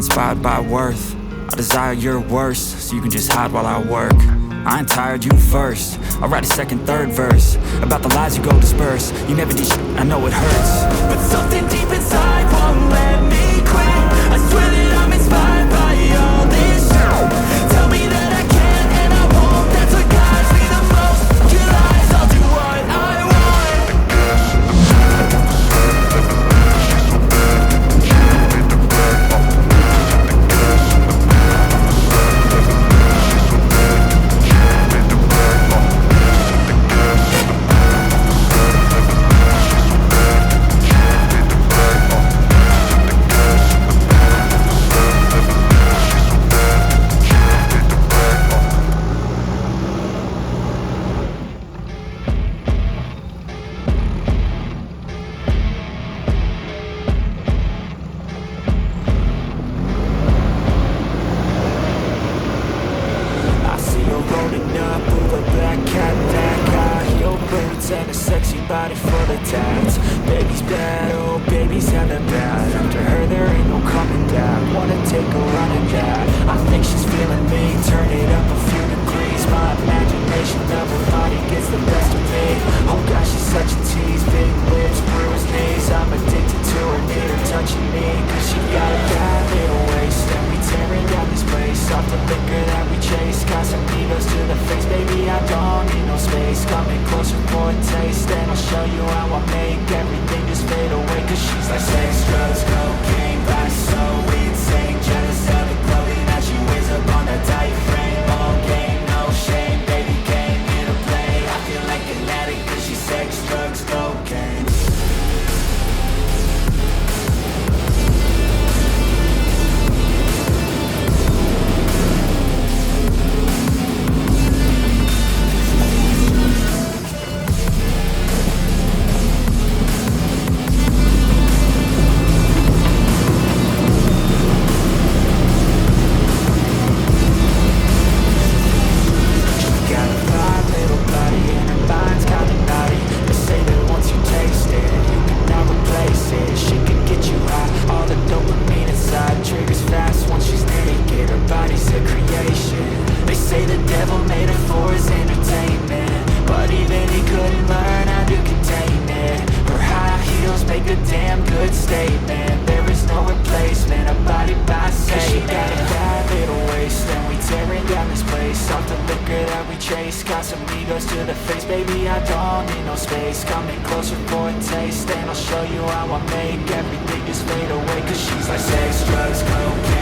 inspired by worth. I desire your worst, so you can just hide while I work. I ain't tired, you first. I'll write a second, third verse about the lies you go disperse. You never did shit, I know it hurts, but something deep inside won't let me quit. I swear that I'm inspired by all this shit. Tell me that I can and I won't. That's what guides me the most. Your lies, I'll do what I want. And a sexy body full of tats. Baby's bad, oh baby's hella bad. After her there ain't no coming back. Wanna take a run at that. I think she's feeling me. Turn it up a few degrees. My imagination of her body gets the best of me. Oh gosh, she's such a tease. Big lips, bruised knees. I'm addicted to her, need her touching me. Cause she got a bad little waist. And we tearing down this place off the liquor that we chase. Got some egos to the face, baby, I don't need no space. Coming closer for a taste, and I'll show you how I make everything just fade away. Cause she's like sex, drugs, cocaine, vice, so insane. Jealous of the clothing that she wears up on a tight frame. All game, no shame, baby came here to play. I feel like an addict cause she's sex, drugs, cocaine. Got some egos to the face, baby, I don't need no space. Coming closer for a taste, and I'll show you how I make everything just fade away. Cause she's like sex, drugs, cocaine.